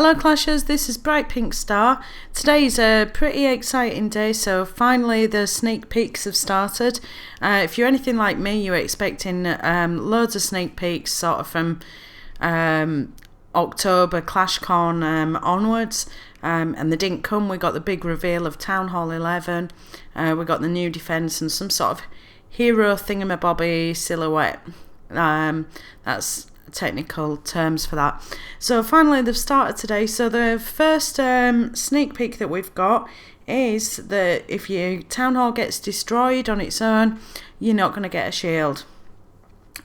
Hello Clashers, this is Brightpinkstar. Today's a pretty exciting day, so finally the sneak peeks have started. If you're anything like me, you were expecting loads of sneak peeks sort of from October ClashCon onwards, and they didn't come. We got the big reveal of Town Hall 11, we got the new defence and some sort of hero thingamabobby silhouette. That's technical terms for that. So finally they've started today. So the first sneak peek that we've got is that if your town hall gets destroyed on its own, you're not going to get a shield.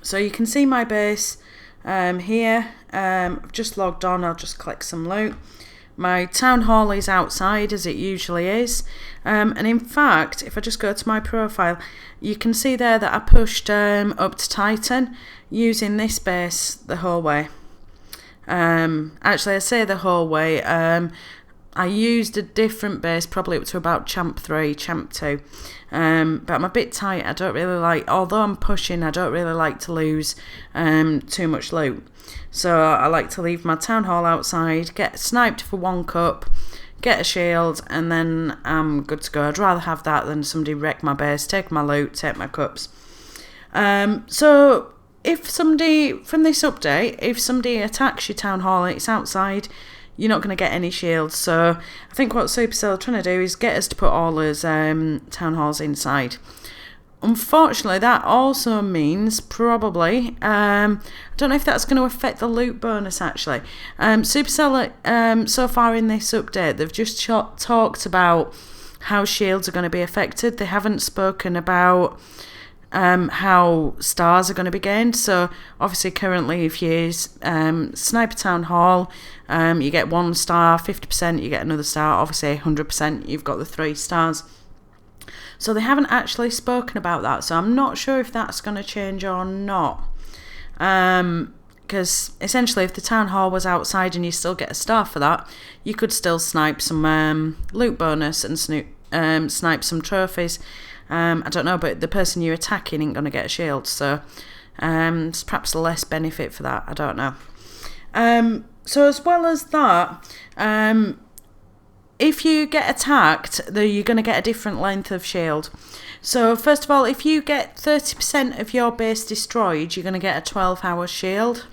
So you can see my base here. I've just logged on. I'll just click some loot. My town hall is outside as it usually is, and in fact if I just go to my profile, you can see there that I pushed up to Titan using this base the whole way. Actually I say the whole way, I used a different base probably up to about Champ 3, Champ 2, but I'm a bit tight. I don't really like, although I'm pushing, I don't really like to lose too much loot. So I like to leave my town hall outside, get sniped for 1 cup, get a shield, and then I'm good to go. I'd rather have that than somebody wreck my base, take my loot, take my cups. So if somebody, from this update, if somebody attacks your town hall and it's outside, you're not going to get any shields. So I think what Supercell are trying to do is get us to put all those town halls inside. Unfortunately, that also means probably, I don't know if that's going to affect the loot bonus actually. Supercell, so far in this update, they've just talked about how shields are going to be affected. They haven't spoken about how stars are going to be gained. So obviously currently if you sniper town hall, you get 1 star, 50% you get another star, obviously 100% you've got the 3 stars. So they haven't actually spoken about that, so I'm not sure if that's going to change or not. Because essentially if the town hall was outside and you still get a star for that, you could still snipe some loot bonus and snipe some trophies. I don't know, but the person you're attacking ain't going to get a shield, so it's perhaps less benefit for that, I don't know. So as well as that, if you get attacked, you're going to get a different length of shield. So first of all, if you get 30% of your base destroyed, you're going to get a 12-hour shield.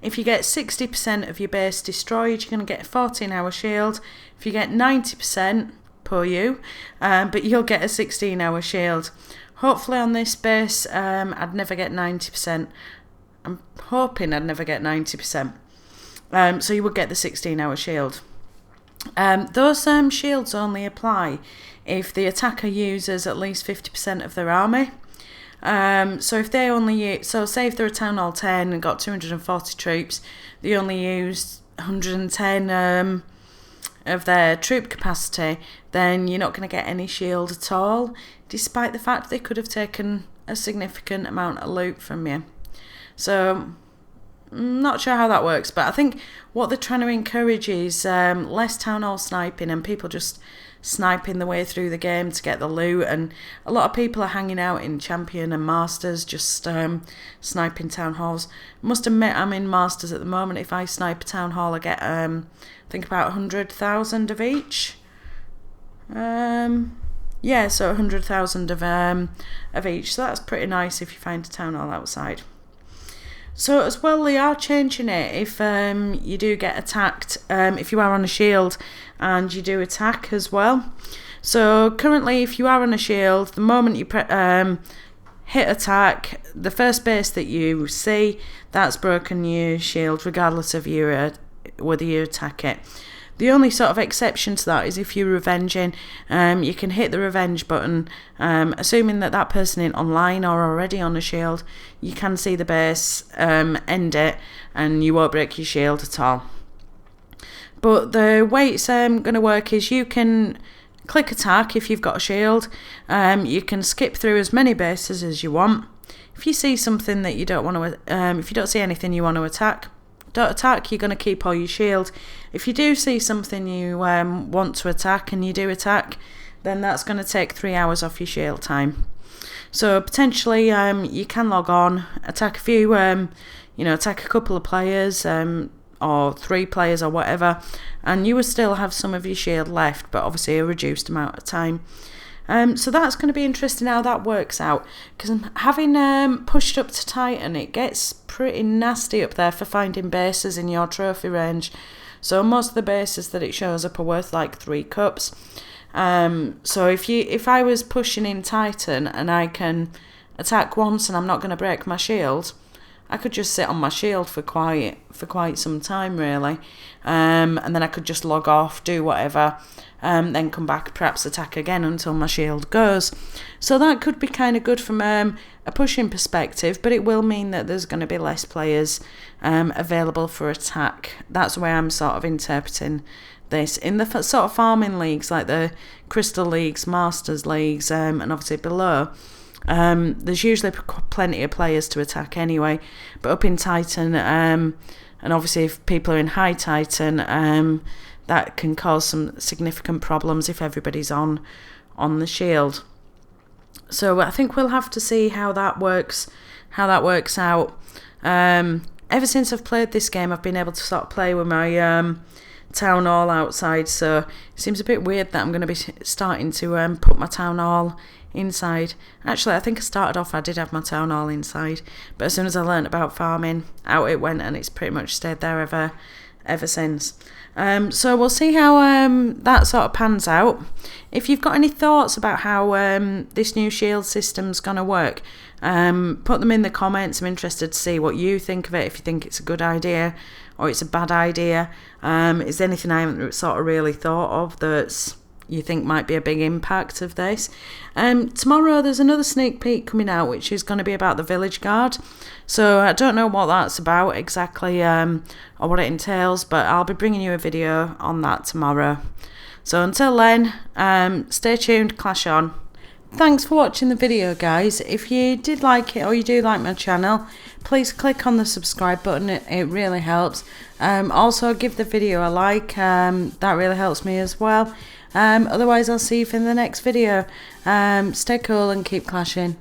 If you get 60% of your base destroyed, you're going to get a 14-hour shield. If you get 90%, poor you, but you'll get a 16-hour shield. Hopefully on this base, I'd never get 90%. I'm hoping I'd never get 90%. So you would get the 16-hour shield. Those shields only apply if the attacker uses at least 50% of their army. So if they only so say if they're a town hall 10 and got 240 troops, they only used 110 of their troop capacity, then you're not going to get any shield at all, despite the fact they could have taken a significant amount of loot from you. So I'm not sure how that works, but I think what they're trying to encourage is less town hall sniping and people just sniping the way through the game to get the loot. And a lot of people are hanging out in Champion and Masters, just sniping town halls. Must admit, I'm in Masters at the moment. If I snipe a town hall, I get I think about 100,000 of each. Yeah, so 100,000 of each. So that's pretty nice if you find a town hall outside. So as well, they are changing it if you do get attacked, if you are on a shield and you do attack as well. So currently if you are on a shield, the moment you hit attack, the first base that you see, that's broken your shield regardless of whether you attack it. The only sort of exception to that is if you're revenging, you can hit the revenge button, assuming that person in online or already on a shield, you can see the base, end it, and you won't break your shield at all. But the way it's going to work is you can click attack if you've got a shield, you can skip through as many bases as you want. If you see something that you don't want to, if you don't see anything you want to attack, don't attack, you're going to keep all your shield. If you do see something you want to attack and you do attack, then that's going to take 3 hours off your shield time. So potentially you can log on, attack a few, attack a couple of players, or 3 players or whatever, and you will still have some of your shield left, but obviously a reduced amount of time. So that's going to be interesting how that works out, because having pushed up to Titan, it gets pretty nasty up there for finding bases in your trophy range. So most of the bases that it shows up are worth like 3 cups. So if I was pushing in Titan and I can attack once and I'm not going to break my shield, I could just sit on my shield for quite some time really, and then I could just log off, do whatever, then come back, perhaps attack again until my shield goes. So that could be kind of good from a pushing perspective, but it will mean that there's going to be less players available for attack. That's the way I'm sort of interpreting this. In the sort of farming leagues like the Crystal Leagues, Masters Leagues, and obviously below, there's usually plenty of players to attack anyway, but up in Titan, and obviously if people are in High Titan, that can cause some significant problems if everybody's on the shield. So I think we'll have to see how that works out. Ever since I've played this game, I've been able to sort of play with my town hall outside, so it seems a bit weird that I'm going to be starting to put my town hall inside. Actually, I think I did have my town hall inside, but as soon as I learnt about farming, out it went, and it's pretty much stayed there ever since. So we'll see how that sort of pans out. If you've got any thoughts about how this new shield system's going to work, put them in the comments. I'm interested to see what you think of it, if you think it's a good idea or it's a bad idea. Is there anything I haven't sort of really thought of that's you think might be a big impact of this? Tomorrow there's another sneak peek coming out, which is going to be about the village guard. So I don't know what that's about exactly, or what it entails, but I'll be bringing you a video on that tomorrow. So until then, stay tuned, clash on. Thanks for watching the video, guys. If you did like it or you do like my channel, please click on the subscribe button. It really helps. Also give the video a like. That really helps me as well. Otherwise I'll see you in the next video. Stay cool and keep clashing.